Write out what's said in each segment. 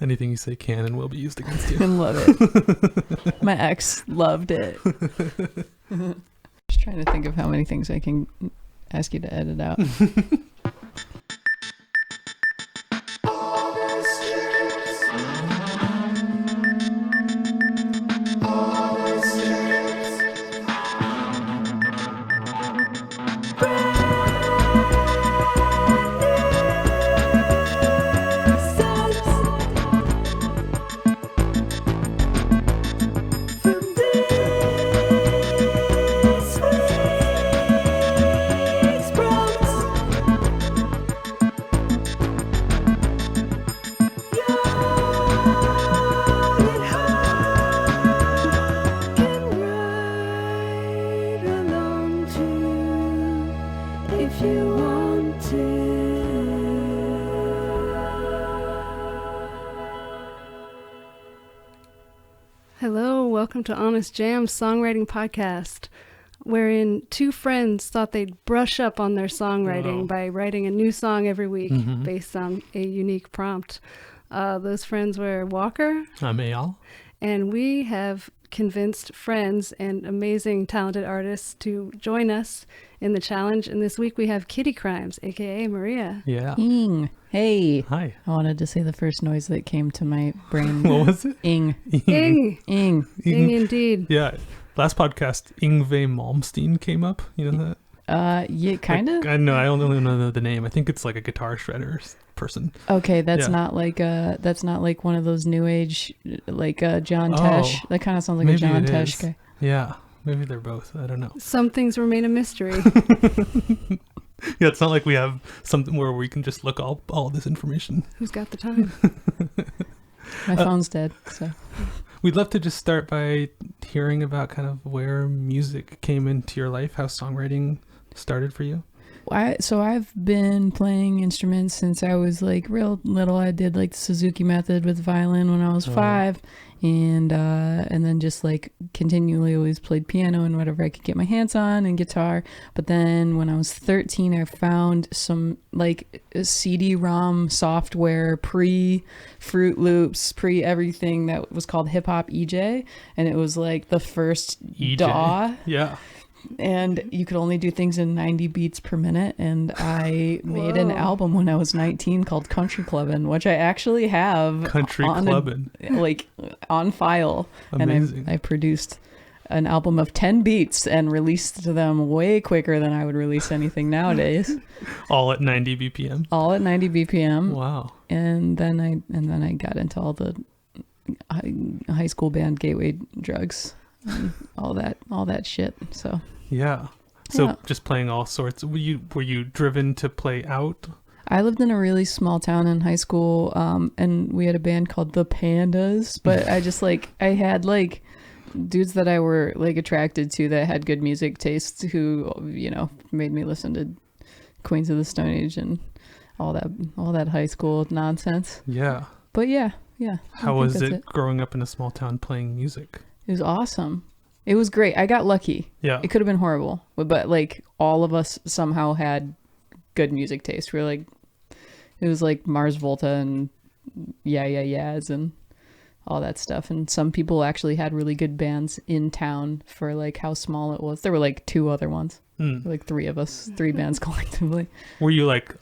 Anything you say can and will be used against you. I love it. My ex loved it. Just trying to think of how many things I can ask you to edit out. Hello, welcome to Honest Jam's songwriting podcast, wherein two friends thought they'd brush up on their songwriting by writing a new song every week based on a unique prompt. Those friends were Walker. I'm Eyal. And we have convinced friends and amazing talented artists to join us in the challenge. And this week we have Kitty Crimes, aka Maria. Yeah. Ing. Hey. Hi. I wanted to say the first noise that came to my brain. What was it? Ing. Ing. Ing. Ing indeed. Yeah. Last podcast, Yngwie Malmsteen came up. You know that? Yeah, kind of. I know. I only know the name. I think it's like a guitar shredder person. Okay, that's Yeah. not like one of those new age like John Tesh. That kind of sounds like a John Tesh guy. Yeah. Maybe they're both. I don't know. Some things remain a mystery. Yeah, it's not like we have something where we can just look all this information. Who's got the time? My phone's dead, so. We'd love to just start by hearing about kind of where music came into your life, how songwriting started for you. So I've been playing instruments since I was like real little. I did like the Suzuki method with violin when I was 5, and then just like continually always played piano and whatever I could get my hands on, and guitar. But then when I was 13, I found some like CD-ROM software pre-Fruit Loops, pre-everything that was called Hip Hop EJ, and it was like the first DAW. Yeah. And you could only do things in 90 beats per minute. And I made an album when I was 19 called Country Clubbin', which I actually have on file. Amazing. And I produced an album of 10 beats and released them way quicker than I would release anything nowadays. All at 90 BPM. All at 90 BPM. Wow. And then I got into all the high school band gateway drugs and all that shit. So. Yeah. So just playing all sorts. Were you driven to play out? I lived in a really small town in high school, and we had a band called the Pandas, but I had like dudes that I were like attracted to that had good music tastes who, you know, made me listen to Queens of the Stone Age and all that high school nonsense. Yeah. But yeah. How was it growing up in a small town playing music? It was awesome. It was great. I got lucky. Yeah. It could have been horrible, but like all of us somehow had good music taste. We were like, it was like Mars Volta and yeahs and all that stuff. And some people actually had really good bands in town for like how small it was. There were like 2 other ones, like 3 of us, 3 bands collectively. Were you like,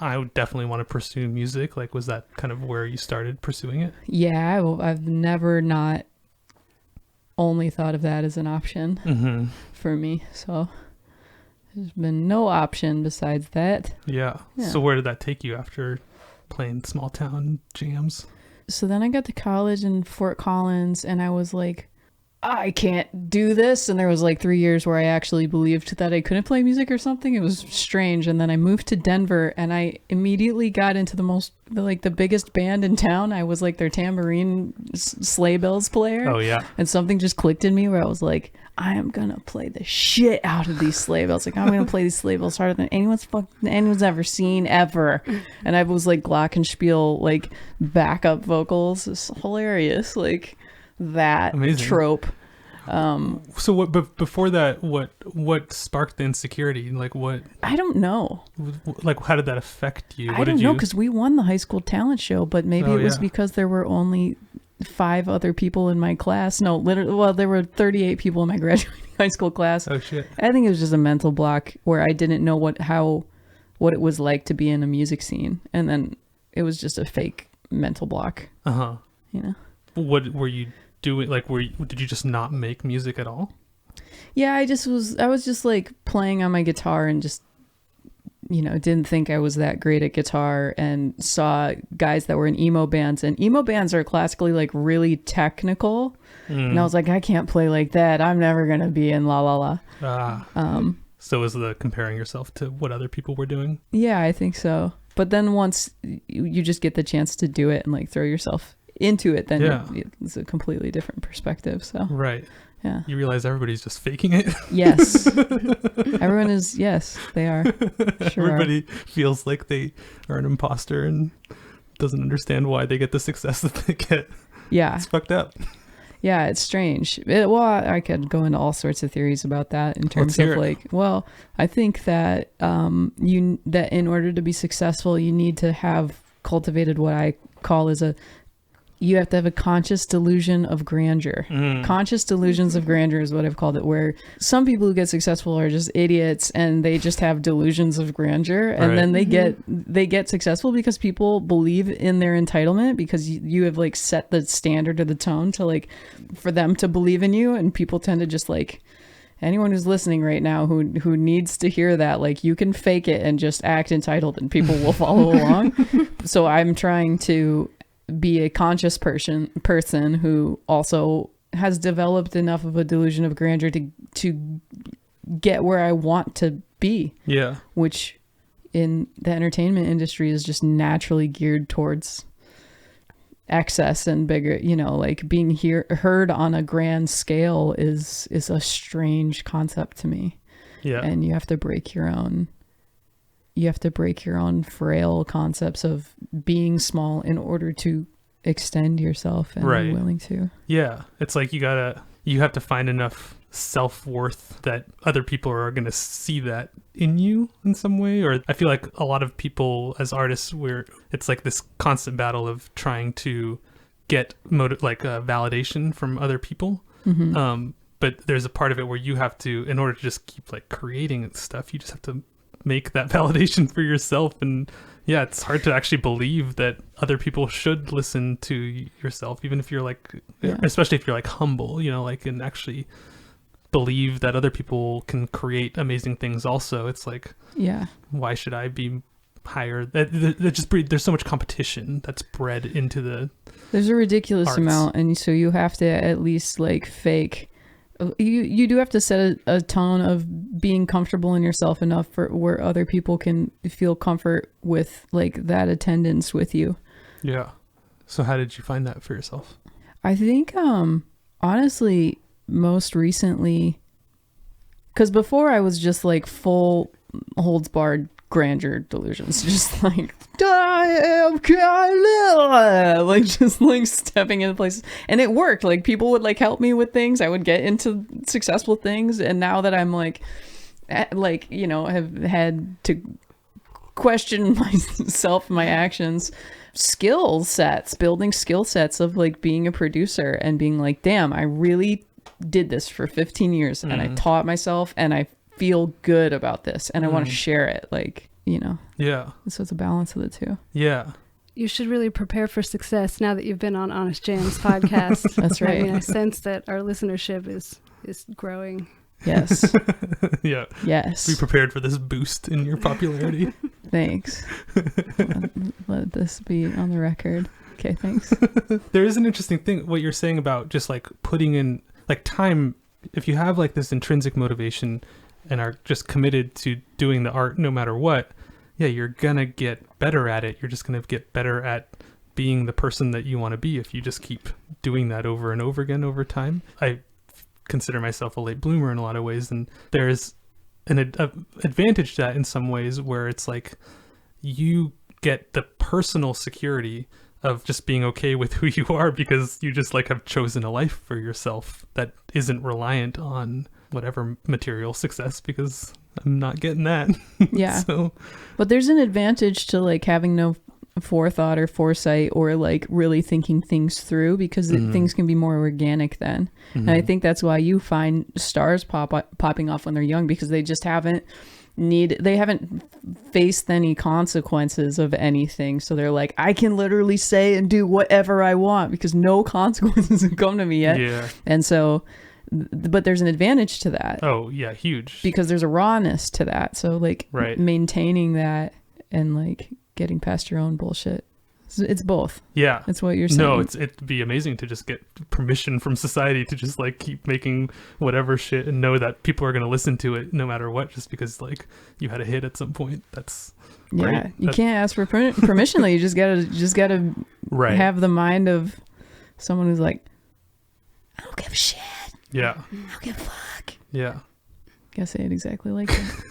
I would definitely want to pursue music? Like, was that kind of where you started pursuing it? Yeah, I've never not only thought of that as an option for me. So there's been no option besides that. Yeah. So where did that take you after playing small town jams? So then I got to college in Fort Collins, and I was like, I can't do this. And there was like 3 years where I actually believed that I couldn't play music or something. It was strange. And then I moved to Denver, and I immediately got into the biggest band in town. I was like their tambourine sleigh bells player. Oh yeah. And something just clicked in me where I was like, I am gonna play the shit out of these sleigh bells. Like, I'm gonna play these sleigh bells harder than anyone's ever seen ever. And I was like glockenspiel, like backup vocals. It's hilarious. Like that Amazing. trope. So what? But before that, what sparked the insecurity? Like what? I don't know. Like how did that affect you? I don't know, because we won the high school talent show, but maybe it was because there were only 5 other people in my class. No, literally, well, there were 38 people in my graduating high school class. Oh shit! I think it was just a mental block where I didn't know what it was like to be in a music scene, and then it was just a fake mental block. You know. What were you doing? Like, did you just not make music at all? Yeah, I was just like playing on my guitar and just, didn't think I was that great at guitar, and saw guys that were in emo bands, and emo bands are classically like really technical. And I was like, I can't play like that. I'm never going to be in La La La. So was the comparing yourself to what other people were doing? Yeah, I think so. But then once you just get the chance to do it and like throw yourself into it, then it's a completely different perspective. So right. Yeah. You realize everybody's just faking it. Yes. Everyone is. Yes, they are. Sure. Everybody feels like they are an imposter and doesn't understand why they get the success that they get. Yeah. It's fucked up. Yeah, it's strange. Well, I could go into all sorts of theories about that in terms of like, well, I think that that in order to be successful, you need to have cultivated what I call you have to have a conscious delusion of grandeur. Conscious delusions of grandeur is what I've called it, where some people who get successful are just idiots and they just have delusions of grandeur, and then they get successful because people believe in their entitlement, because you have like set the standard or the tone to like for them to believe in you, and people tend to just like, anyone who's listening right now who needs to hear that, like, you can fake it and just act entitled and people will follow along. So I'm trying to be a conscious person who also has developed enough of a delusion of grandeur to get where I want to be. Yeah. Which in the entertainment industry is just naturally geared towards excess and bigger, like being heard on a grand scale is a strange concept to me. Yeah. And you have to break your own frail concepts of being small in order to extend yourself and be willing to. Yeah. It's like you have to find enough self-worth that other people are going to see that in you in some way. Or I feel like a lot of people as artists, it's like this constant battle of trying to get validation from other people. But there's a part of it where you have to, in order to just keep like creating stuff, you just have to make that validation for yourself. And yeah, it's hard to actually believe that other people should listen to yourself, even if you're like, especially if you're like humble, like, and actually believe that other people can create amazing things also. It's like, why should I be higher? There's so much competition that's bred into there's a ridiculous arts. Amount, and so you have to at least like fake. You do have to set a tone of being comfortable in yourself enough for where other people can feel comfort with like that attendance with you. Yeah. So how did you find that for yourself? I think honestly most recently, because before I was just like full holds barred grandeur delusions, just like I am Kohler, like just like stepping into places, and it worked. Like people would like help me with things, I would get into successful things, and now that I'm like have had to question myself, my actions, building skill sets of like being a producer and being like, damn, I really did this for 15 years and I taught myself and I feel good about this and I want to share it, like, yeah, so it's a balance of the two. Yeah, you should really prepare for success now that you've been on Honest Jam's podcast. That's right. I mean, I sense that our listenership is growing. Yes. Yeah. Yes. Be prepared for this boost in your popularity. Thanks. Let this be on the record. Okay, thanks. There is an interesting thing what you're saying about just like putting in like time. If you have like this intrinsic motivation and are just committed to doing the art no matter what, yeah, you're gonna get better at it. You're just gonna get better at being the person that you want to be if you just keep doing that over and over again over time. I consider myself a late bloomer in a lot of ways, and there's an advantage to that in some ways where it's like you get the personal security of just being okay with who you are, because you just like have chosen a life for yourself that isn't reliant on whatever material success, because I'm not getting that. Yeah. So, but there's an advantage to like having no forethought or foresight or like really thinking things through, because things can be more organic then. And I think that's why you find stars popping off when they're young, because they just haven't faced any consequences of anything. So they're like, I can literally say and do whatever I want because no consequences have come to me yet. yeah. And so, but there's an advantage to that. Oh yeah, huge. Because there's a rawness to that. So like maintaining that and like getting past your own bullshit. It's both. Yeah. It's what you're saying. No, it'd be amazing to just get permission from society to just like keep making whatever shit and know that people are going to listen to it no matter what, just because like you had a hit at some point. That's great. Yeah. You can't ask for permission though. You just gotta have the mind of someone who's like, I don't give a shit. Yeah. I don't give a fuck. Yeah. Gotta say it exactly like that.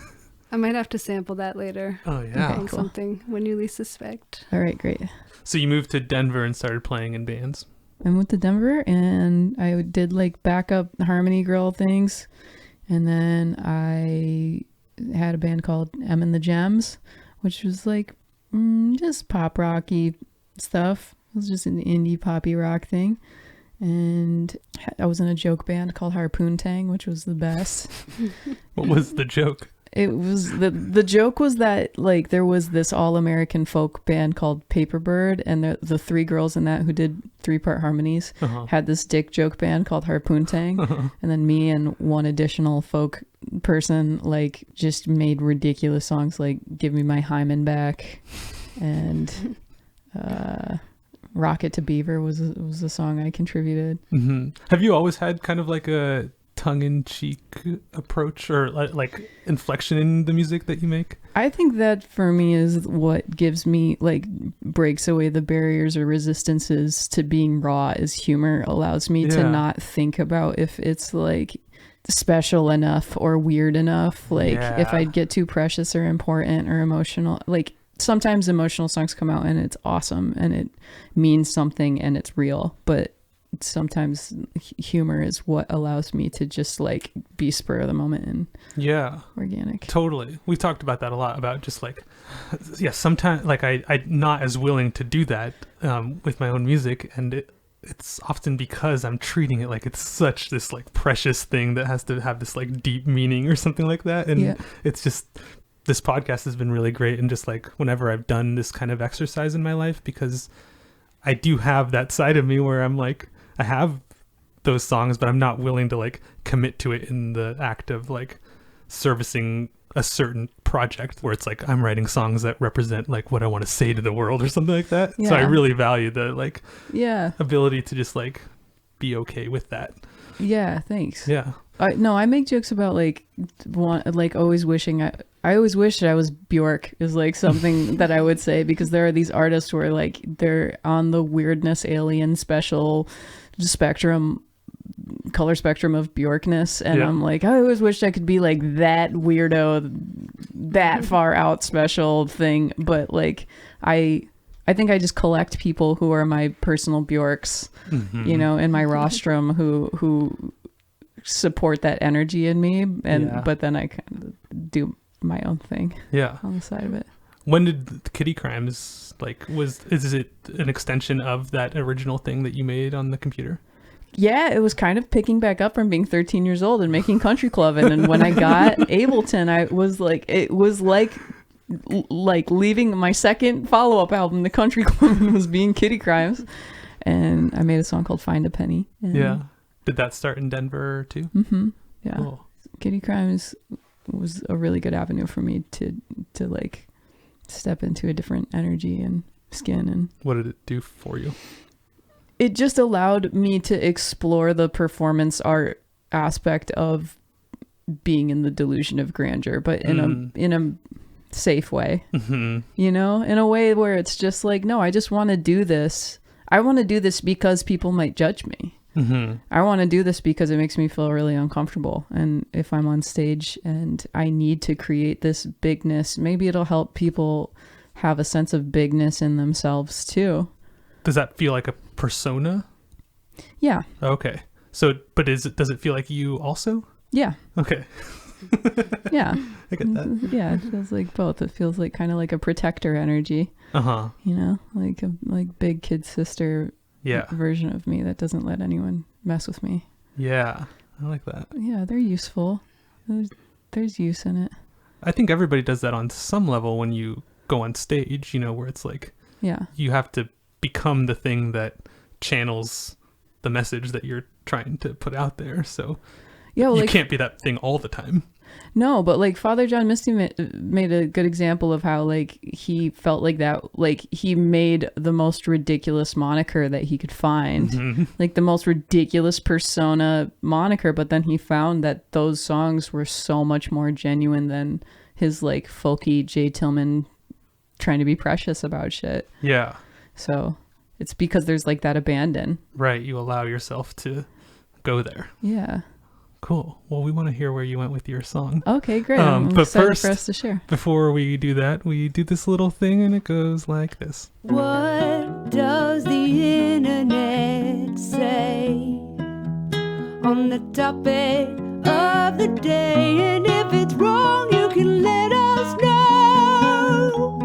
I might have to sample that later. Oh yeah. Okay, cool. Something when you least suspect. All right, great. So you moved to Denver and started playing in bands. I went to Denver and I did like backup harmony girl things. And then I had a band called M and the Gems, which was like just pop rocky stuff. It was just an indie poppy rock thing. And I was in a joke band called Harpoon Tang, which was the best. What was the joke? It was the joke was that like there was this all-American folk band called Paperbird, and the three girls in that who did 3-part harmonies had this dick joke band called Harpoon Tang, and then me and one additional folk person like just made ridiculous songs like "Give Me My Hymen Back" and "Rocket to Beaver" was a song I contributed. Have you always had kind of like a tongue-in-cheek approach or like inflection in the music that you make? I think that for me is what gives me like breaks away the barriers or resistances to being raw, is humor allows me to not think about if it's like special enough or weird enough, like if I get too precious or important or emotional. Like sometimes emotional songs come out and it's awesome and it means something and it's real, but sometimes humor is what allows me to just like be spur of the moment and organic. Totally. We've talked about that a lot, about just like sometimes like I'm not as willing to do that with my own music, and it's often because I'm treating it like it's such this like precious thing that has to have this like deep meaning or something like that. And it's just, this podcast has been really great, and just like whenever I've done this kind of exercise in my life, because I do have that side of me where I'm like, I have those songs, but I'm not willing to like commit to it in the act of like servicing a certain project where it's like I'm writing songs that represent like what I want to say to the world or something like that. So I really value the like ability to just like be okay with that. Yeah, thanks. Yeah. I make jokes about like always wishing I always wish I was Bjork is like something that I would say, because there are these artists where like they're on the weirdness alien special color spectrum of Bjorkness, and I'm like, I always wish I could be like that weirdo, that far out special thing, but like I think I just collect people who are my personal Bjorks, you know, in my rostrum who support that energy in me, and but then I kind of do my own thing on the side of it. When did Kitty Crimes is it an extension of that original thing that you made on the computer? Yeah, it was kind of picking back up from being 13 years old and making country clubbing. And when I got Ableton, it was like leaving my second follow-up album, The Country Clubbing, was being Kitty Crimes. And I made a song called Find a Penny. Yeah. Did that start in Denver too? Mm-hmm. Yeah. Cool. Kitty Crimes was a really good avenue for me to like step into a different energy and skin. And what did it do for you? It just allowed me to explore the performance art aspect of being in the delusion of grandeur, but in a safe way, you know, in a way where it's just like, no, I just want to do this. I want to do this because people might judge me. I want to do this because it makes me feel really uncomfortable. And if I'm on stage and I need to create this bigness, maybe it'll help people have a sense of bigness in themselves too. does that feel like a persona? Yeah. Okay. So, but does it feel like you also? Yeah. Okay. Yeah. I get that. Yeah, it feels like both. It feels like kind of like a protector energy. Uh-huh. You know, like a big kid sister version of me that doesn't let anyone mess with me. Yeah. I like that. Yeah, they're useful. There's use in it. I think everybody does that on some level when you go on stage, you know, where it's like you have to become the thing that channels the message that you're trying to put out there. So you like, can't be that thing all the time. No, but like Father John Misty made a good example of how like he felt like that, like he made the most ridiculous moniker that he could find, like the most ridiculous persona moniker, but then he found that those songs were so much more genuine than his like folky Jay Tillman trying to be precious about shit. Yeah. So it's because there's like that abandon. Right. You allow yourself to go there. Yeah. Cool. Well, we want to hear where you went with your song. Okay, great. I'm but excited first, for us to share. Before we do that, we do this little thing and it goes like this. What does the internet say on the topic of the day? And if it's wrong, you can let us know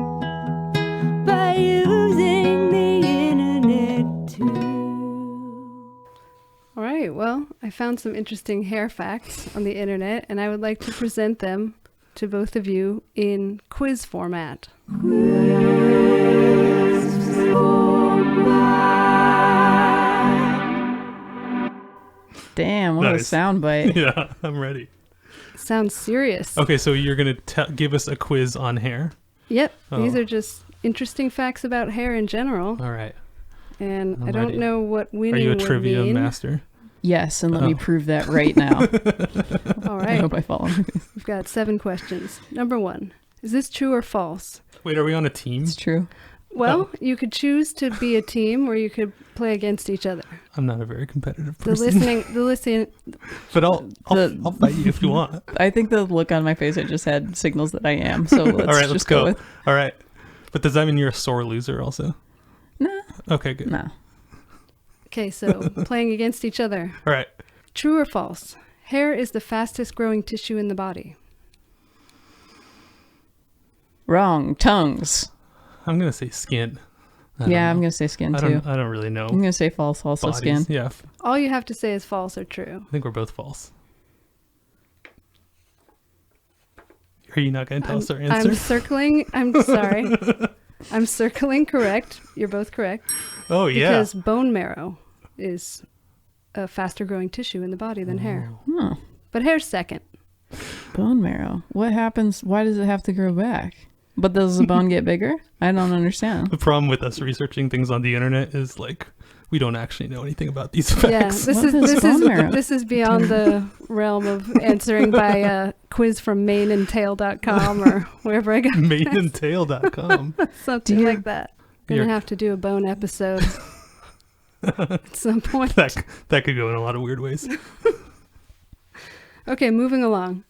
by using the internet too. All right, well, I found some interesting hair facts on the internet, and I would like to present them to both of you in quiz format. Damn, what Nice. a soundbite. Yeah, I'm ready. Sounds serious. Okay, so you're going to give us a quiz on hair. Yep, Oh. these are just interesting facts about hair in general, All right. and I'm I don't ready. know what Are winning you a would trivia mean. master? Yes, and let me Oh. prove that right now. All I right, hope I follow. we've got 7 questions. Number 1, is this true or false? Wait, are we on a team? It's true. Well, you could choose to be a team, or you could play against each other. I'm not a very competitive The person. listening, But I'll fight you if you want. I think the look on my face I just had signals that I am. So let's All right, just let's go. with. All right. But does that mean you're a sore loser also? Nah. Okay, good. Nah. Okay, so playing against each other. All right. True or false? Hair is the fastest growing tissue in the body. Wrong. Tongues. I'm going to say skin. Yeah, I'm going to say skin too. I don't really know. I'm going to say false, also bodies. skin. Yeah, All you have to say is false or true. I think we're both false. Are you not going to tell us our answer? I'm circling. I'm sorry. I'm circling correct. You're both correct. Oh, yeah. Because bone marrow is a faster growing tissue in the body than hair. Huh. But hair's second. Bone marrow. What happens? Why does it have to grow back? But does the bone get bigger? I don't understand. The problem with us researching things on the internet is like we don't actually know anything about these Yeah, facts. this is beyond the realm of answering by a quiz from mainandtail.com or wherever I got Mainandtail.com. something like that. Gonna have to do a bone episode at some point. that could go in a lot of weird ways. Okay, moving along.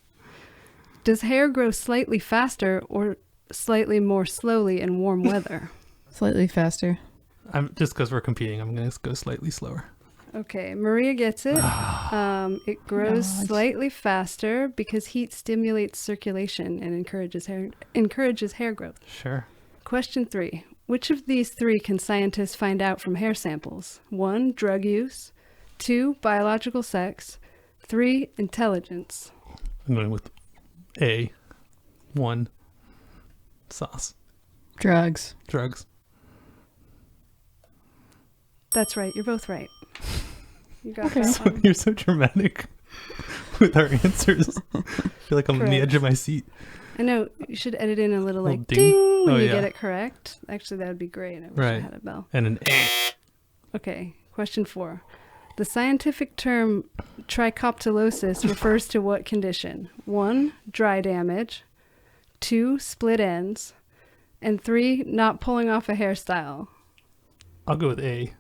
Does hair grow slightly faster or slightly more slowly in warm weather? Slightly faster. I'm just because we're competing, I'm going to go slightly slower. Okay, Maria gets it. It grows slightly faster because heat stimulates circulation and encourages hair growth. Sure. Question 3. Which of these 3 can scientists find out from hair samples? 1, drug use. 2, biological sex. 3, intelligence. I'm going with A. 1. Sauce. Drugs. Drugs. That's right. You're both right. You got Okay. that one. You're so dramatic with our answers. I feel like I'm on the Correct. edge of my seat. I know. You should edit in a little Little like ding. ding when Oh, you yeah. get it correct. Actually, that would be great. I wish I Right. had a bell. And an A. Okay. Question 4. The scientific term trichoptilosis refers to what condition? 1, dry damage. 2, split ends. And 3, not pulling off a hairstyle. I'll go with A.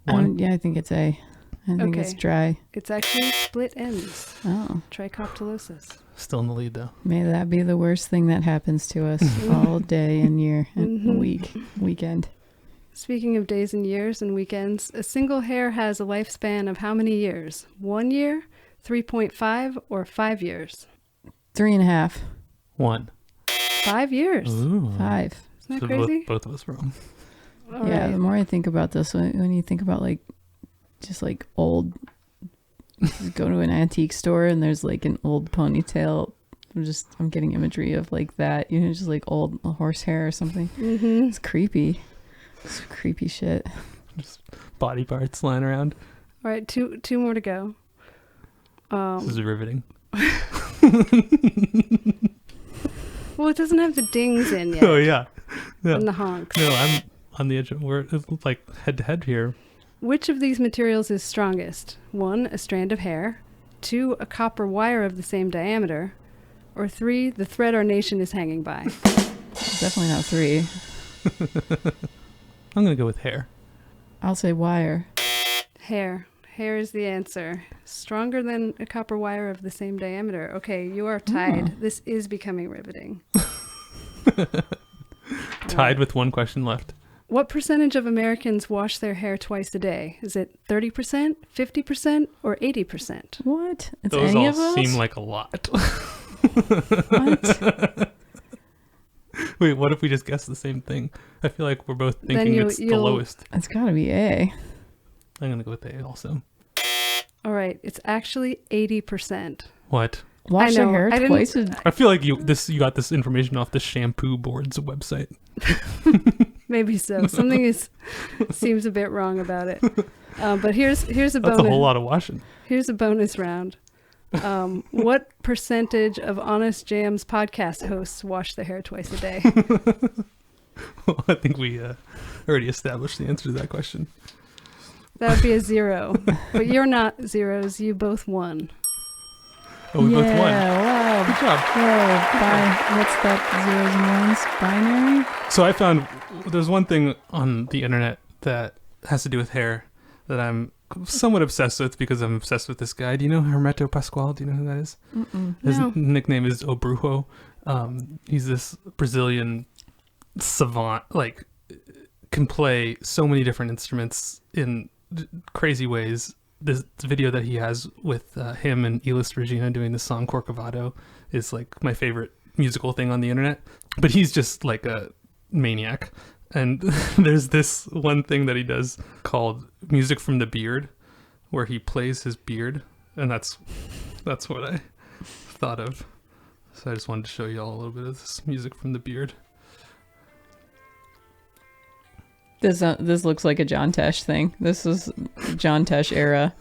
1. Yeah, I think it's A. I think it's Okay. dry. It's actually split ends. Oh, Trichoptilosis. Still in the lead, though. may that be the worst thing that happens to us all day and year and weekend. Speaking of days and years and weekends, a single hair has a lifespan of how many years? 1 year, 3.5, or 5 years? 3.5. 1. 5 years. Ooh. 5. Isn't that So crazy? both of us wrong. All Yeah, right. the more I think about this, when you think about like just like old, you go to an antique store and there's like an old ponytail. I'm getting imagery of like that, just like old horsehair or something. Mm-hmm. It's creepy. It's creepy shit. Just body parts lying around. All right, two more to go. This is riveting. Well, it doesn't have the dings in yet. Oh, yeah. And the honks. No, I'm on the edge of, we're like head to head here. Which of these materials is strongest? 1, a strand of hair. 2, a copper wire of the same diameter. Or 3, the thread our nation is hanging by. Definitely not 3. I'm going to go with hair. I'll say wire. Hair. Hair is the answer. Stronger than a copper wire of the same diameter. Okay, you are tied. This is becoming riveting. Tied with one question left. What percentage of Americans wash their hair twice a day? Is it 30%, 50%, or 80%? What? It's Those any all of those? seem like a lot. What? Wait, what if we just guess the same thing? I feel like we're both Then thinking it's the you'll- lowest. It's got to be A. I'm going to go with A also. All right, it's actually 80%. What? Wash I their know, hair I didn't- twice a I feel like you got this information off the Shampoo Board's website. Maybe so. Something seems a bit wrong about it. But here's a That's bonus. a whole lot of washing. Here's a bonus round. What percentage of Honest Jam's podcast hosts wash their hair twice a day? Well, I think we already established the answer to that question. That would be a 0. But you're not zeros. You both won. Oh, we both won. Wow. Good job. What's that? Zeros and ones? Binary? So I found there's one thing on the internet that has to do with hair that I'm somewhat obsessed with because I'm obsessed with this guy. Do you know Hermeto Pascoal? Do you know who that is? His No. nickname is O Brujo. He's this Brazilian savant, like can play so many different instruments in crazy ways. This video that he has with him and Elis Regina doing the song Corcovado is like my favorite musical thing on the internet. But he's just like a maniac. And there's this one thing that he does called Music from the Beard, where he plays his beard. And that's what I thought of. So I just wanted to show you all a little bit of this music from the beard. This looks like a John Tesh thing. This is John Tesh era.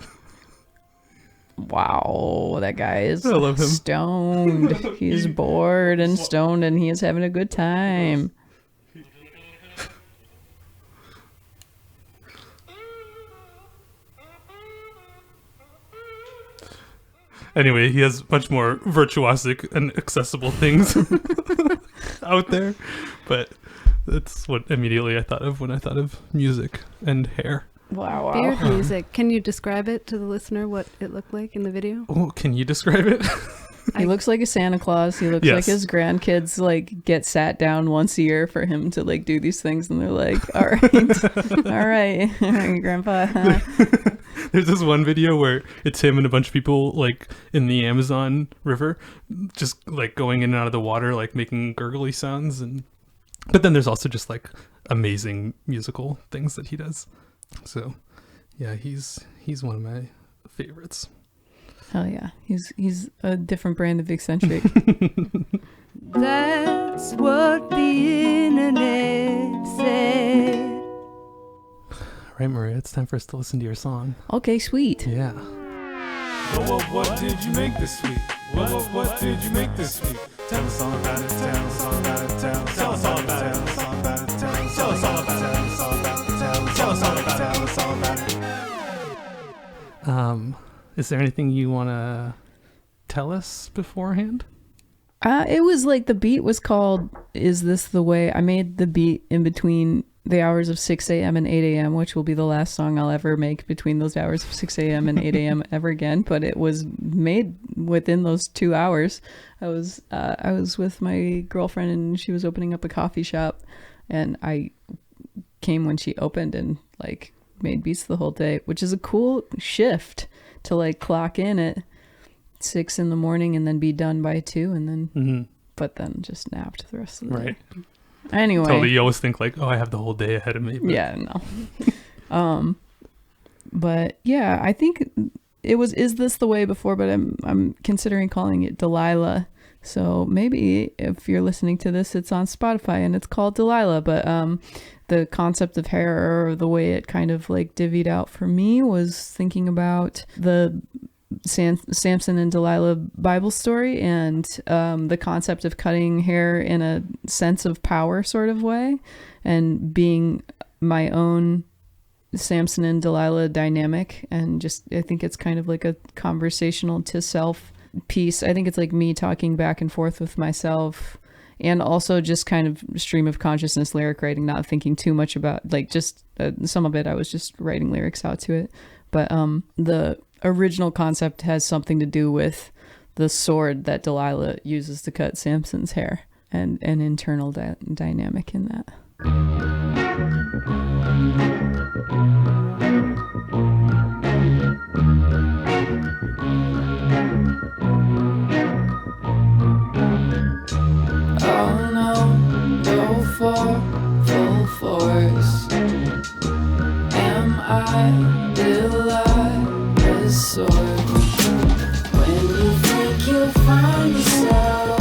Wow, that guy is I love him. stoned. He's bored and stoned, and he is having a good time. Anyway, he has much more virtuosic and accessible things out there, but that's what immediately I thought of when I thought of music and hair. Wow. Beard music. Can you describe it to the listener what it looked like in the video? Oh, can you describe it? He looks like a Santa Claus. He looks Yes. like his grandkids like get sat down once a year for him to like do these things, and they're like, "All right, Grandpa." There's this one video where it's him and a bunch of people like in the Amazon River, just like going in and out of the water, like making gurgly sounds, but then there's also just like amazing musical things that he does. So, yeah, he's one of my favorites. Hell yeah, he's a different brand of eccentric. That's what the internet said. Right, Maria, it's time for us to listen to your song. Okay, sweet. Yeah. What did you make this week? What did you make this week? Tell us all about it. Tell us all about it. Tell us all about it. Tell us all about it. Tell us all about it. Tell us all about it. Tell us all about it. Tell us all about it. Is there anything you want to tell us beforehand? It was like the beat was called "Is This the Way?" I made the beat in between the hours of 6 a.m. and 8 a.m., which will be the last song I'll ever make between those hours of 6 a.m. and 8 a.m. ever again. But it was made within those 2 hours. I was with my girlfriend, and she was opening up a coffee shop, and I came when she opened and like made beats the whole day, which is a cool shift to like clock in at 6 a.m. and then be done by 2 and then but then just napped the rest of the day. Anyway, totally. You always think like, oh, I have the whole day ahead of me. But... yeah, no. But yeah, I think it was Is This the Way before, but I'm considering calling it Delilah. So maybe if you're listening to this, it's on Spotify and it's called Delilah. But the concept of hair, or the way it kind of like divvied out for me, was thinking about the Samson and Delilah Bible story, and the concept of cutting hair in a sense of power sort of way, and being my own Samson and Delilah dynamic. And just, I think it's kind of like a conversational to self piece. I think it's like me talking back and forth with myself, and also just kind of stream of consciousness lyric writing, not thinking too much about like just some of it I was just writing lyrics out to it. But the original concept has something to do with the sword that Delilah uses to cut Samson's hair, and an internal dynamic in that. Oh no, go for full force. Am I Delilah's sword? When you think you'll find yourself,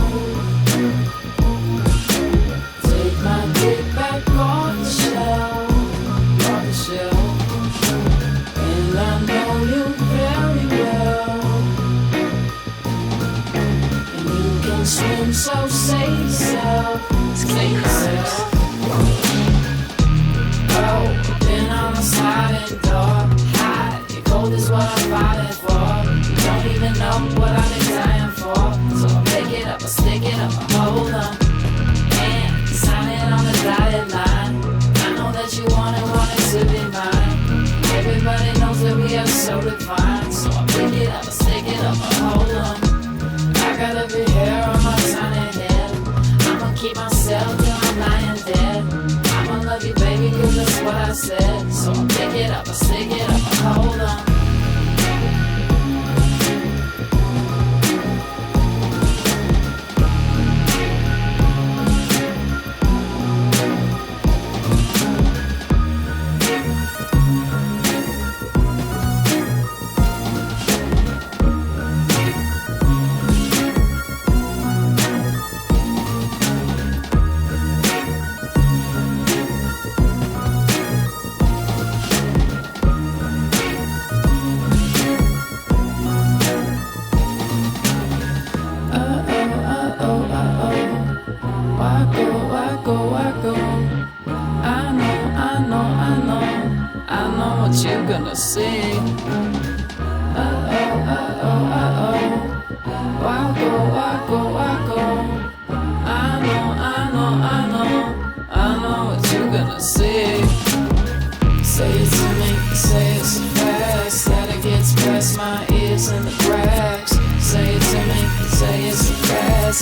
take my dick back off the shelf, and I know you very well, and you can swim, so save yourself, save yourself. Oh, been on a sliding door, hot, you're cold is what I'm fighting for. You don't even know what I've been dying for, so I pick it up, I stick it up, I hold on, and sign it on the dotted line. I know that you want it to be mine. Everybody knows that we are so divine, so I pick it up, I stick it up, I hold on. I got a big hair on my tiny head, I'ma keep myself till I'm lying dead. I'ma love you, baby, cause that's what I said. So I pick it up, I stick it up, I hold on.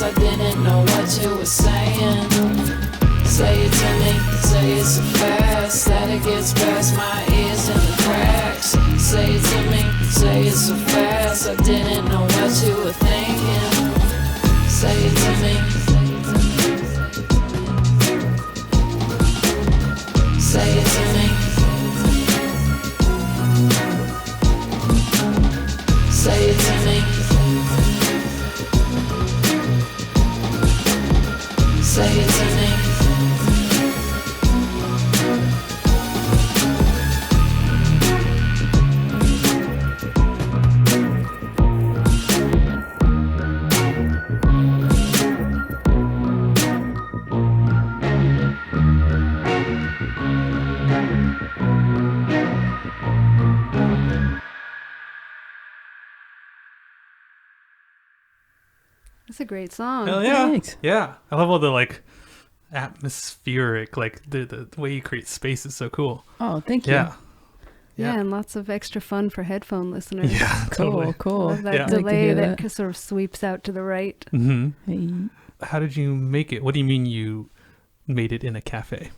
I didn't know what you were saying. Say it to me, say it so fast that it gets past my ears and the cracks. Say it to me, say it so fast, I didn't know what you were thinking. Say it to me, say it to me, say it to me. Say it to me. That's a great song. Hell yeah. Thanks. Yeah. I love all the like atmospheric, like the way you create space is so cool. Oh, thank you. Yeah. Yeah, and lots of extra fun for headphone listeners. Yeah, totally. Cool. Love that Yeah. delay I'd like that sort of sweeps out to the right. Mm-hmm. Hey. How did you make it? What do you mean you made it in a cafe?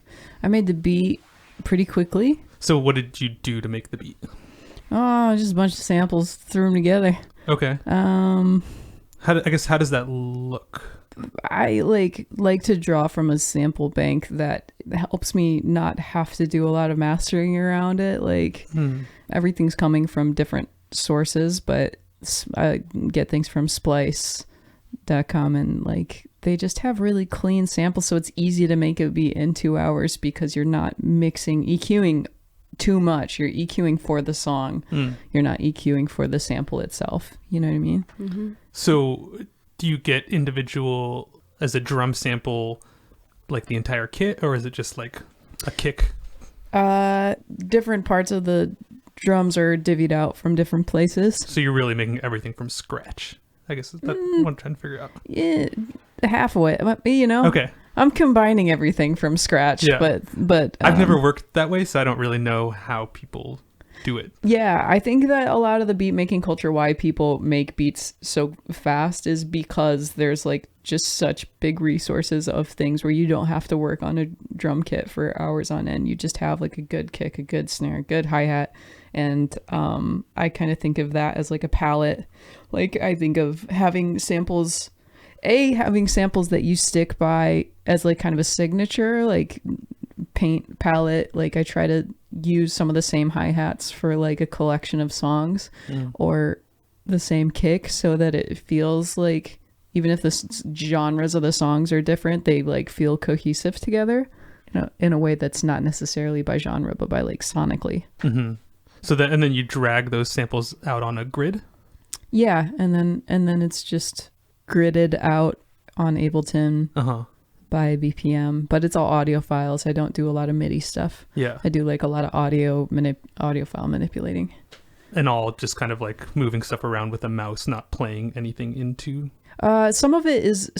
I made the beat pretty quickly. So what did you do to make the beat? Oh, just a bunch of samples, threw them together. Okay. How does that look? I like to draw from a sample bank that helps me not have to do a lot of mastering around it. Like everything's coming from different sources, but I get things from splice.com, and like they just have really clean samples, so it's easy to make a beat in 2 hours because you're not mixing, EQing too much. You're EQing for the song. You're not EQing for the sample itself. You know what I mean? Mm-hmm. So do you get individual as a drum sample, like the entire kit, or is it just like a kick? Different parts of the drums are divvied out from different places. So you're really making everything from scratch, I guess. Is that what I'm trying to figure out? Yeah, halfway. You know. Okay. I'm combining everything from scratch, Yeah. but I've never worked that way, so I don't really know how people do it. Yeah, I think that a lot of the beat making culture, why people make beats so fast, is because there's like just such big resources of things where you don't have to work on a drum kit for hours on end. You just have like a good kick, a good snare, a good hi-hat. And I kind of think of that as like a palette. Like I think of having samples that you stick by as like kind of a signature, like paint palette. Like I try to use some of the same hi-hats for like a collection of songs or the same kick, so that it feels like even if the genres of the songs are different, they like feel cohesive together, you know, in a way that's not necessarily by genre, but by like sonically. So that, and then you drag those samples out on a grid? Yeah, and then it's just gridded out on Ableton by BPM, but it's all audio files. I don't do a lot of MIDI stuff. Yeah. I do like a lot of audio file manipulating. And all just kind of like moving stuff around with a mouse, not playing anything into. Some of it is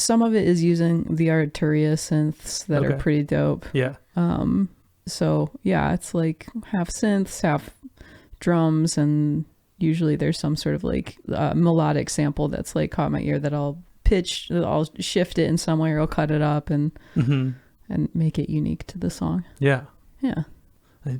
using the Arturia synths that are pretty dope. Yeah. So yeah, it's like half synths, half drums, and usually there's some sort of like melodic sample that's like caught my ear that I'll shift it in some way, or I'll cut it up and make it unique to the song. Yeah. Yeah.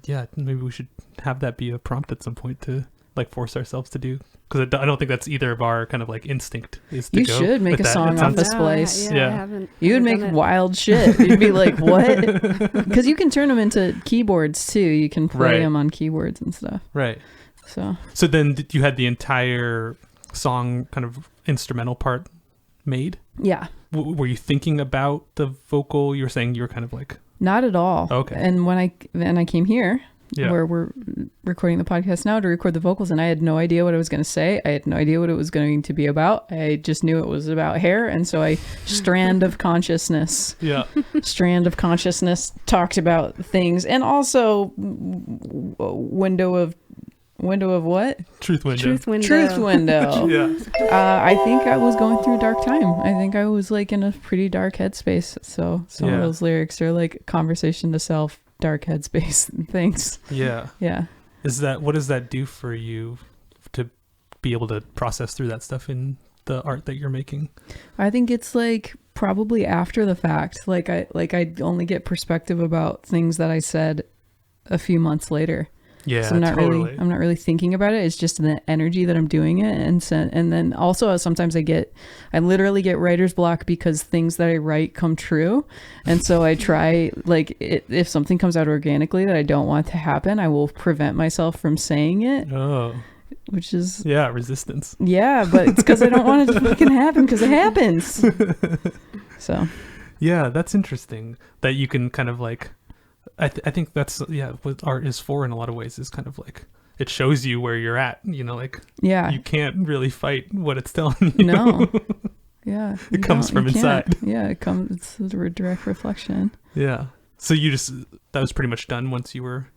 Yeah. Maybe we should have that be a prompt at some point to like force ourselves to do, because I don't think that's either of our kind of like instinct is to you go. should make a song off of Splice. I haven't. You would make wild shit. You'd be like, what? Because you can turn them into keyboards too. You can play them on keyboards and stuff. Right. So then you had the entire song kind of instrumental part made? Yeah. Were you thinking about the vocal? You were saying you were kind of like... Not at all. Okay. And when I came here, where we're recording the podcast now to record the vocals, and I had no idea what I was going to say. I had no idea what it was going to be about. I just knew it was about hair, and so Strand of Consciousness talked about things, and also window of what? Truth window. Truth window. Yeah. I think I was going through a dark time. I think I was like in a pretty dark headspace. So some of those lyrics are like conversation to self, dark headspace things. Yeah. Yeah. What does that do for you to be able to process through that stuff in the art that you're making? I think it's like probably after the fact. Like I only get perspective about things that I said a few months later. Yeah, so I'm not really thinking about it. It's just the energy that I'm doing it, and then also sometimes I literally get writer's block because things that I write come true, and so I try if something comes out organically that I don't want to happen, I will prevent myself from saying it. Oh, which is resistance. Yeah, but it's because I don't want it to fucking happen because it happens. So yeah, that's interesting that you can kind of like. I think that's what art is for in a lot of ways, is kind of like it shows you where you're at, you know, like you can't really fight what it's telling you. No. Yeah. It comes from inside. Yeah, it's a direct reflection. Yeah. So that was pretty much done once you were...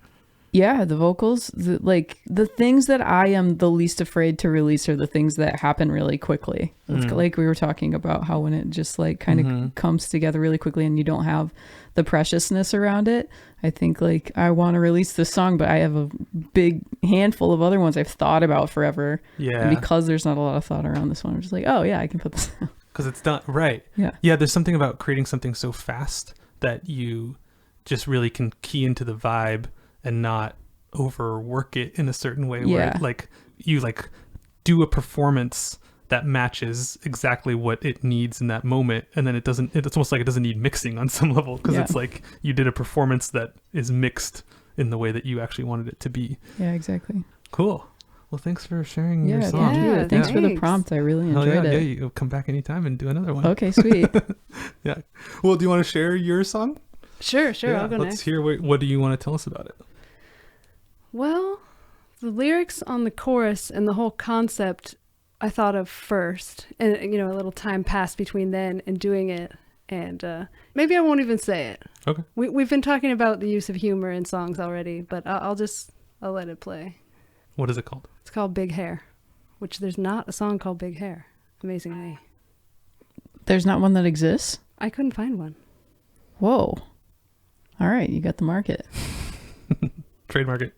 Yeah, the vocals, the things that I am the least afraid to release are the things that happen really quickly. It's like we were talking about how when it just like kind of comes together really quickly and you don't have the preciousness around it. I think like I want to release this song, but I have a big handful of other ones I've thought about forever. Yeah. And because there's not a lot of thought around this one, I'm just like, oh yeah, I can put this out. Because it's done right. Yeah. Yeah, there's something about creating something so fast that you just really can key into the vibe and not overwork it in a certain way where Yeah. like you like do a performance that matches exactly what it needs in that moment, and then it's almost like it doesn't need mixing on some level, because Yeah. it's like you did a performance that is mixed in the way that you actually wanted it to be. Yeah, exactly. Cool. Well, thanks for sharing your Yeah, song. thank you. Yeah, Thanks for the thanks. prompt. I really Hell enjoyed yeah, it. yeah, you come back anytime and do another one. Okay, sweet. Yeah. Well, do you want to share your song? Sure, Yeah, I'll go let's next. hear what do you want to tell us about it? Well, the lyrics on the chorus and the whole concept I thought of first, and a little time passed between then and doing it, and maybe I won't even say it. Okay. We've been talking about the use of humor in songs already, but I'll let it play. What is it called? It's called Big Hair, which there's not a song called Big Hair, amazingly. There's not one that exists? I couldn't find one. Whoa. All right, you got the market. Trademark it.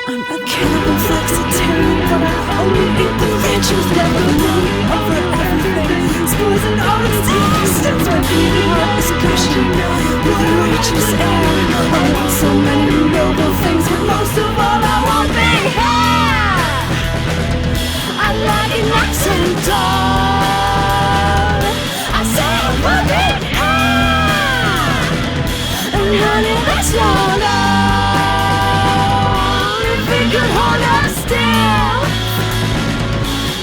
I'm a cannibal flexitarian, but I only eat the veggies. Never really over everything. Spoils and honesty extends my beauty, my discussion. What a righteous air. I want so many noble things, but most of all I want big hair. I like it nice and tall. I say I want big hair. And honey, that's not all. Could hold us still.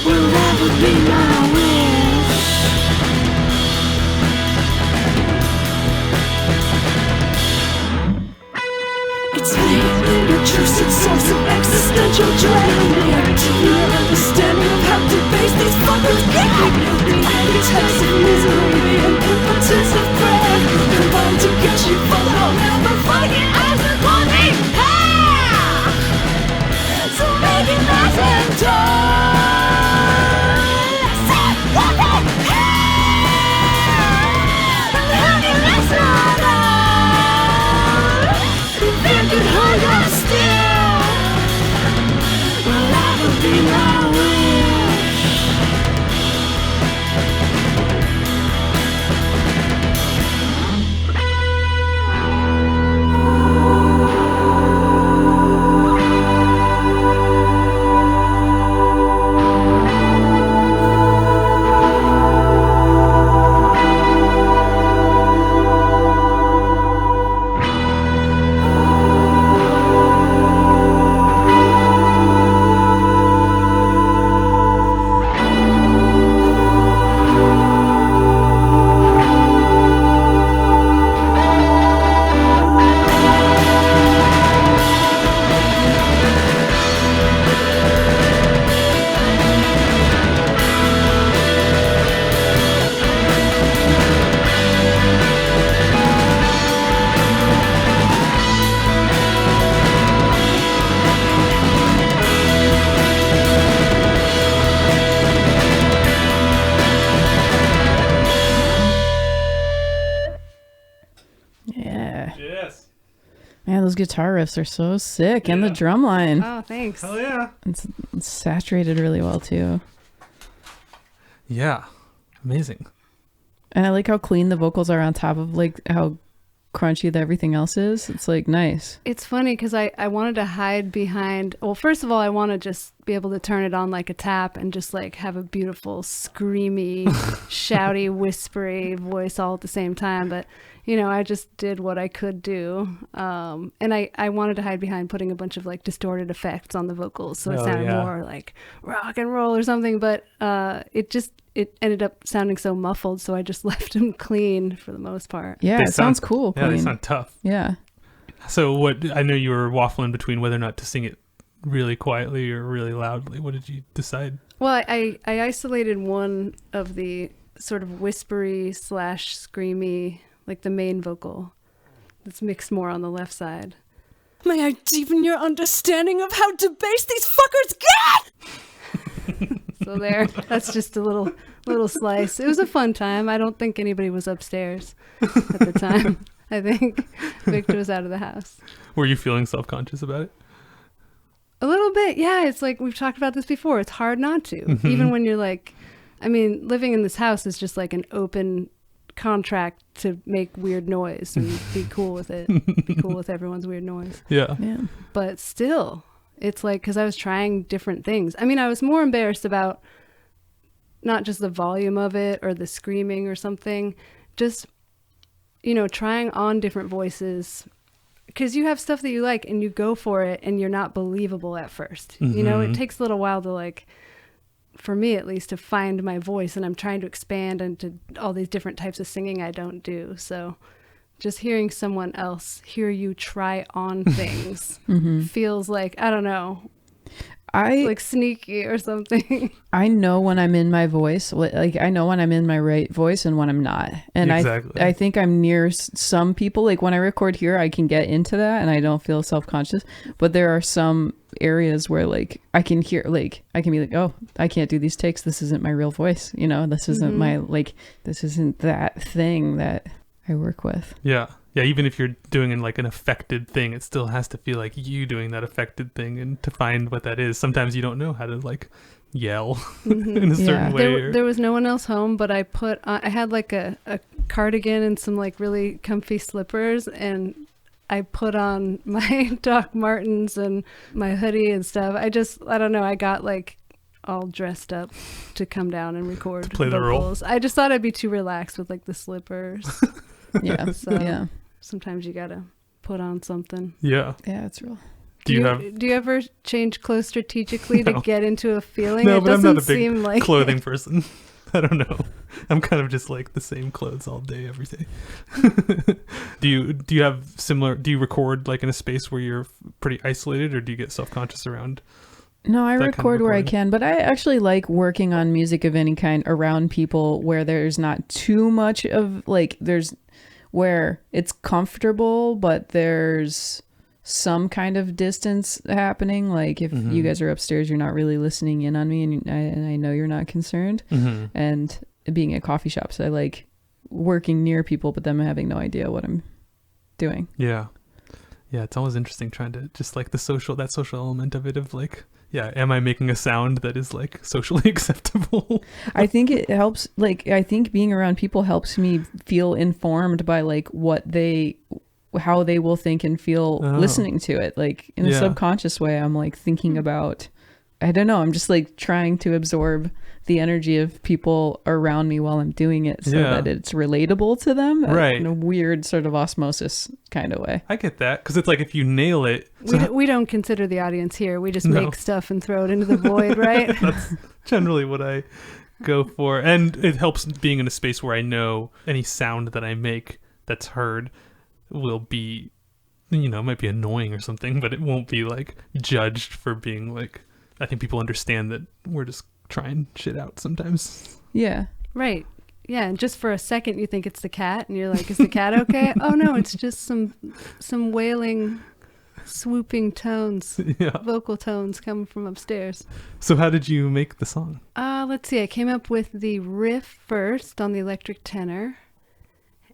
Well, that would be my wish. It's the intrusive source of existential dread. The activity and understanding of how debased these fuckers get. The architects of misery, the impotence of prayer. Combined to get you full of never fucking eyes and body. So make it nice and tall. I said, what the hell? And honey, that's not all. If they could hold us still, well, that would be my wish. Yeah. Yes. Man, those guitar riffs are so sick. And the Yeah. drum line. Oh, thanks. Hell yeah. It's saturated really well, too. Yeah. Amazing. And I like how clean the vocals are on top of like how crunchy everything else is. It's like nice. It's funny because I wanted to hide behind, well, first of all, I want to just be able to turn it on like a tap and just like have a beautiful, screamy, shouty, whispery voice all at the same time. But, I just did what I could do. And I wanted to hide behind putting a bunch of like distorted effects on the vocals. So it Oh, sounded yeah. more like rock and roll or something. But it ended up sounding so muffled. So I just left them clean for the most part. Yeah, They it sounds cool. Yeah, they Clean. sound tough. Yeah. So I know you were waffling between whether or not to sing it really quietly or really loudly. What did you decide? Well, I isolated one of the sort of whispery / screamy, like the main vocal that's mixed more on the left side. May I deepen your understanding of how debased these fuckers get? So there, that's just a little slice. It was a fun time. I don't think anybody was upstairs at the time. I think Victor was out of the house. Were you feeling self-conscious about it? A little bit, yeah. It's like we've talked about this before. It's hard not to, even when you're like, I mean, living in this house is just like an open contract to make weird noise and be cool with it. Be cool with everyone's weird noise. Yeah. But still, it's like, because I was trying different things. I mean, I was more embarrassed about not just the volume of it or the screaming or something, just, you know, trying on different voices, because you have stuff that you like and you go for it and you're not believable at first. You know, it takes a little while to, like, for me at least, to find my voice, and I'm trying to expand into all these different types of singing I don't do. So just hearing someone else hear you try on things feels like, I don't know, like sneaky or something. I know when I'm in my voice, like I know when I'm in my right voice and when I'm not. And exactly. I think I'm near some people, like when I record here, I can get into that and I don't feel self-conscious, but there are some areas where like I can hear, like I can be like, oh, I can't do these takes. This isn't my real voice. You know, this isn't my, like, this isn't that thing that I work with. Yeah. Yeah, even if you're doing like an affected thing, it still has to feel like you doing that affected thing, and to find what that is. Sometimes you don't know how to like yell in a certain way. There was no one else home, but I put I had like a cardigan and some like really comfy slippers, and I put on my Doc Martens and my hoodie and stuff. I don't know, I got like all dressed up to come down and record to play the role. I just thought I'd be too relaxed with like the slippers. Yeah. So sometimes you gotta put on something. Yeah, it's real. Do you ever change clothes strategically to get into a feeling? No, it but I'm not a seem big like clothing person. I don't know. I'm kind of just like the same clothes all day, every day. Do you have similar? Do you record like in a space where you're pretty isolated, or do you get self-conscious around? No, I record where I can, but I actually like working on music of any kind around people where there's not too much of like, there's where it's comfortable, but there's some kind of distance happening. Like if you guys are upstairs, you're not really listening in on me, and I know you're not concerned. And being at coffee shops, I like working near people, but them having no idea what I'm doing. Yeah, it's always interesting trying to just like that social element of it, of like, yeah, am I making a sound that is like socially acceptable? I think it helps. Like, I think being around people helps me feel informed by like how they will think and feel listening to it. Like in a subconscious way, I'm like thinking about, I don't know, I'm just like trying to absorb the energy of people around me while I'm doing it, so that it's relatable to them, right? In a weird sort of osmosis kind of way. I get that, because it's like if you nail it, we don't consider the audience here. We just make stuff and throw it into the void, right? That's generally what I go for, and it helps being in a space where I know any sound that I make that's heard will be, you know, might be annoying or something, but it won't be like judged for being like, I think people understand that we're just trying shit out sometimes. Yeah. Right. Yeah. And just for a second you think it's the cat and you're like, is the cat okay? Oh no, it's just some wailing, swooping tones, vocal tones coming from upstairs. So how did you make the song? Let's see. I came up with the riff first on the electric tenor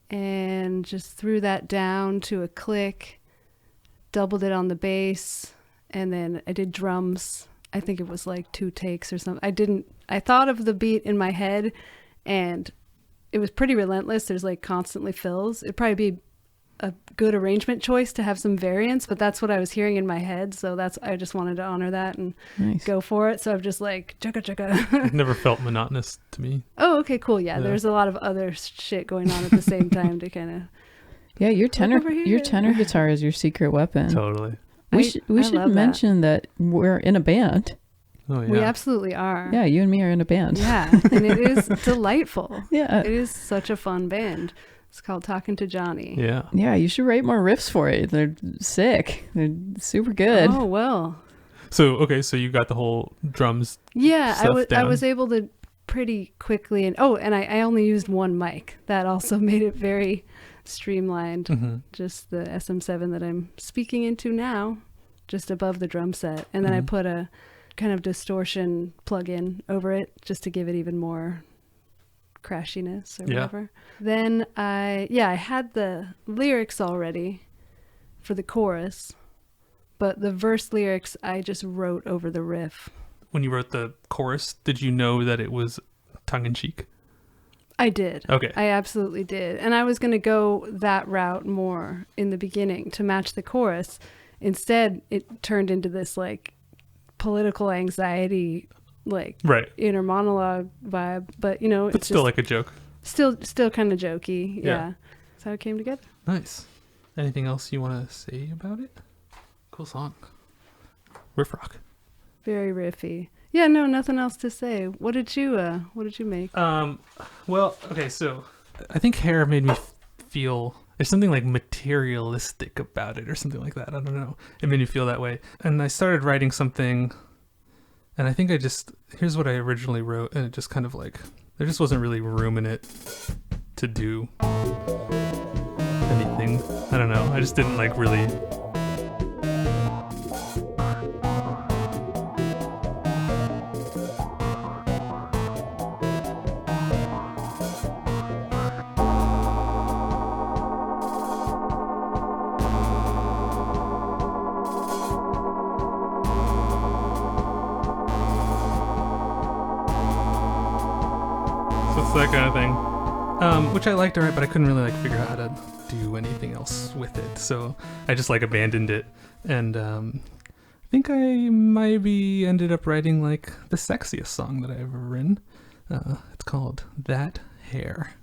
and just threw that down to a click, doubled it on the bass, and then I did drums. I think it was like 2 takes or something. I thought of the beat in my head and it was pretty relentless. There's like constantly fills. It'd probably be a good arrangement choice to have some variance, but that's what I was hearing in my head. So I just wanted to honor that and go for it. So I'm just like, chugga chugga. It never felt monotonous to me. Oh, okay, cool. Yeah. There's a lot of other shit going on at the same time to kind of. Yeah. Your tenor guitar is your secret weapon. Totally. We should mention that we're in a band. Oh, yeah. We absolutely are. Yeah, you and me are in a band. Yeah, and it is delightful. Yeah. It is such a fun band. It's called Talking to Johnny. Yeah. Yeah, you should write more riffs for it. They're sick. They're super good. Oh, well. So you got the whole drums. Yeah, I was able to pretty quickly. And I only used one mic. That also made it very streamlined. Mm-hmm. Just the SM7 that I'm speaking into now, just above the drum set. And then I put a kind of distortion plug-in over it just to give it even more crashiness or whatever. Then I had the lyrics already for the chorus, but the verse lyrics I just wrote over the riff. When you wrote the chorus, did you know that it was tongue-in-cheek? I did. Okay. I absolutely did. And I was going to go that route more in the beginning to match the chorus. Instead, it turned into this like political anxiety, like inner monologue vibe. But, you know, it's still just like a joke. Still kind of jokey. Yeah. That's how it came together. Nice. Anything else you want to say about it? Cool song. Riff rock. Very riffy. Yeah, no, nothing else to say. What did you make? Well, okay, so I think Hair made me feel there's something like materialistic about it or something like that. I don't know. It made me feel that way. And I started writing something, and I think here's what I originally wrote, and it just kind of like, there just wasn't really room in it to do anything. I don't know. I just didn't like really... that kind of thing, which I liked, alright, but I couldn't really like figure out how to do anything else with it, so I just like abandoned it, and I think I maybe ended up writing like the sexiest song that I've ever written. It's called That Hair.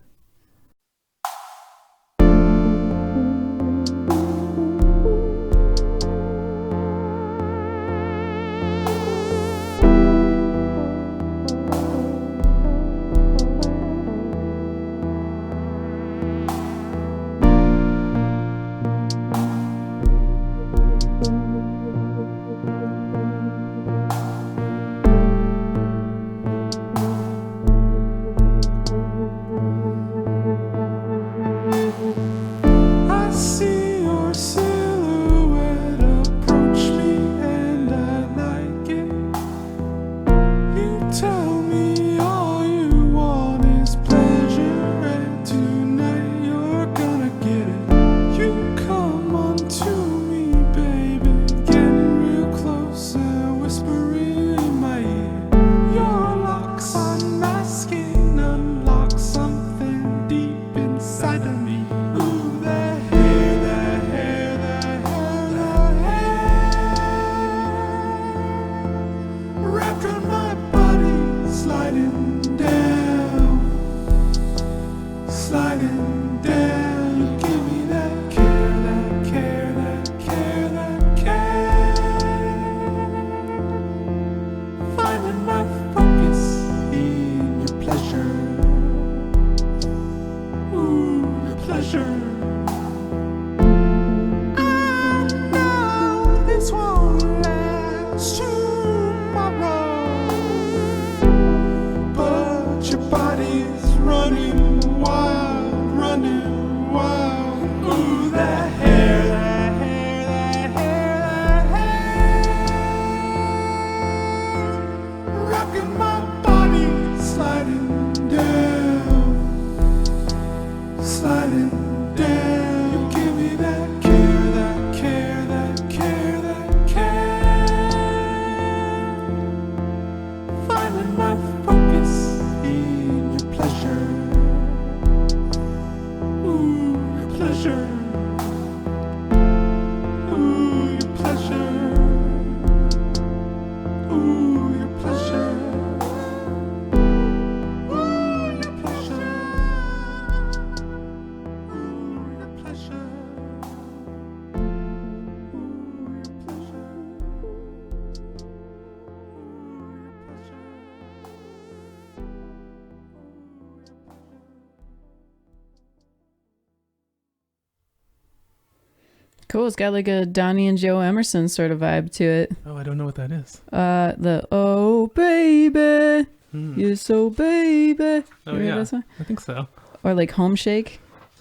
Cool. It's got like a Donnie and Joe Emerson sort of vibe to it. Oh, I don't know what that is. The Oh Baby, You're So Baby. Oh, yeah. I think so. Or like Home Shake.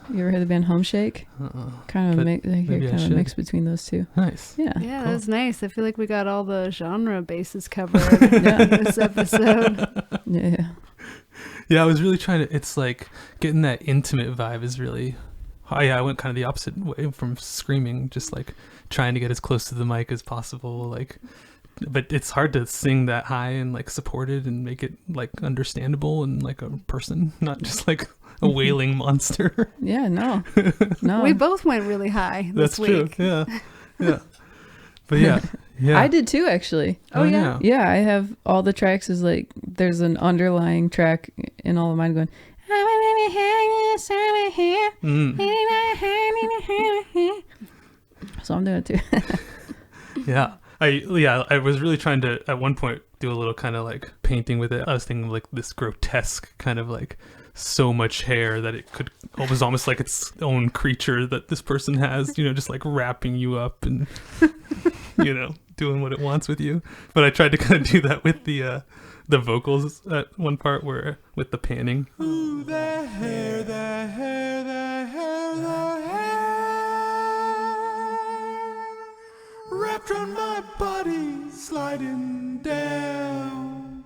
You ever heard the band Home Shake? Kind of But kind of a mix between those two. Nice. Yeah. Yeah, Cool. that was nice. I feel like we got all the genre bases covered in this episode. Yeah. Yeah, I was really trying to. It's like getting that intimate vibe is really. I went kind of the opposite way from screaming, just like trying to get as close to the mic as possible. Like, but it's hard to sing that high and like supported and make it like understandable and like a person, not just like a wailing monster. Yeah, no. We both went really high this That's week. true. Yeah. Yeah. But yeah. I did too, actually. Oh, yeah? Yeah, I have all the tracks is like, there's an underlying track in all of mine going, so I'm doing it too. Yeah. I was really trying to at one point do a little kind of like painting with it. I was thinking like this grotesque kind of like so much hair that it was almost like its own creature that this person has, just like wrapping you up and doing what it wants with you. But I tried to kind of do that with the vocals at one part where with the panning. Ooh, the hair, the hair, the hair, the hair wrapped around my body, sliding down,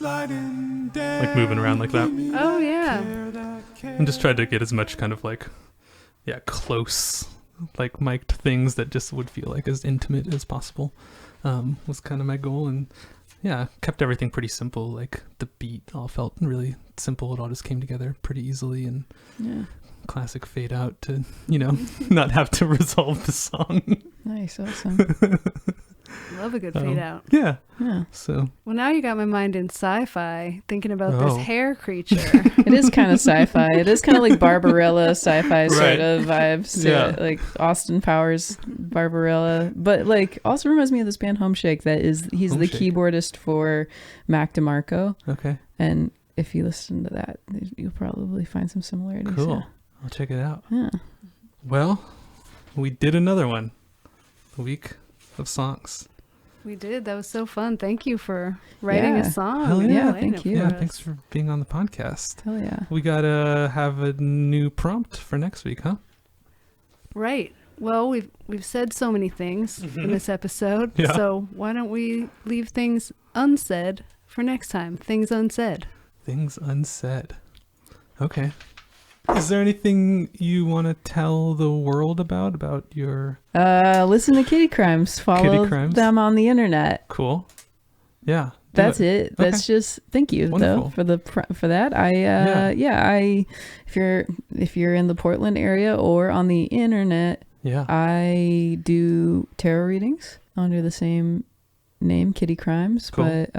like moving around like that. Oh, yeah. And just tried to get as much kind of like, close, like mic'd things that just would feel like as intimate as possible, was kind of my goal. And kept everything pretty simple. Like the beat all felt really simple. It all just came together pretty easily, and classic fade out to, not have to resolve the song. Nice, awesome. Love a good fade out. Yeah. Yeah. So. Well, now you got my mind in sci-fi, thinking about this hair creature. It is kind of sci-fi. It is kind of like Barbarella sci-fi sort of vibes to it, like Austin Powers Barbarella. But like also reminds me of this band Home Shake he's Home the Shake. keyboardist for Mac DeMarco. Okay. And if you listen to that, you'll probably find some similarities. Cool. Yeah. I'll check it out. Yeah. Well, we did another one. A week of songs. We did. That was so fun. Thank you for writing a song. Hell and yeah. playing Thank it you. for Yeah, us. thanks for being on the podcast. Hell yeah. We gotta have a new prompt for next week, huh? Right. Well, we've said so many things in this episode. Yeah. So why don't we leave things unsaid for next time? Things unsaid. Things unsaid. Okay. Is there anything you want to tell the world about your... Listen to Kitty Crimes. Follow Kitty Crimes? them on the internet. Cool. Yeah. do That's it. That's just thank you Wonderful. though for that. If you're in the Portland area or on the internet, I do tarot readings under the same name, Kitty Crimes. Cool. But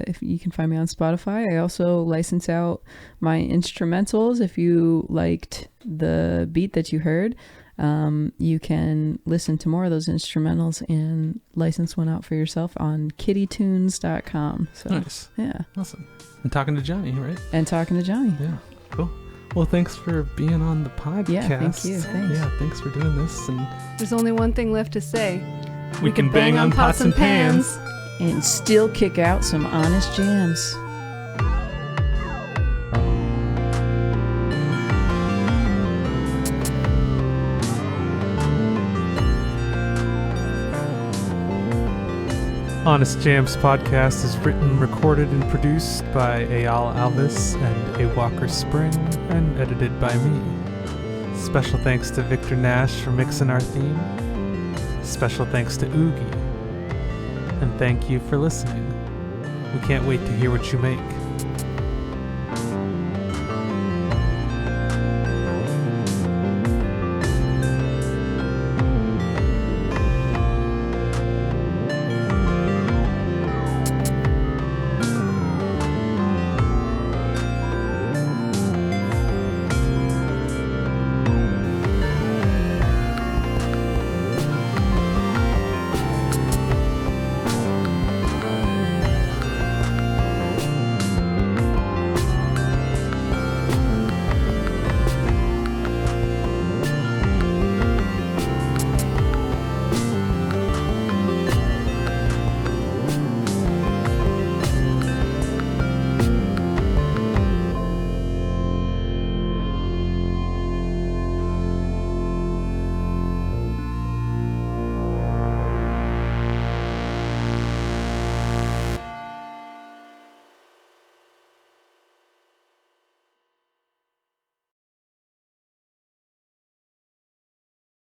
if you can find me on Spotify, I also license out my instrumentals. If you liked the beat that you heard, you can listen to more of those instrumentals and license one out for yourself on kittytunes.com. So nice. yeah. Awesome. And talking to Johnny, right? And talking to Johnny. Yeah. Cool. Well, thanks for being on the podcast. Yeah, thank you. Thanks. Yeah, thanks for doing this. And There's only one thing left to say. we can bang on pots and pans. And still kick out some honest jams. Honest Jams podcast is written, recorded, and produced by Eyal Alvis and A. Walker Spring, and edited by me. Special thanks to Victor Nash for mixing our theme. Special thanks to Oogie. And thank you for listening. We can't wait to hear what you make.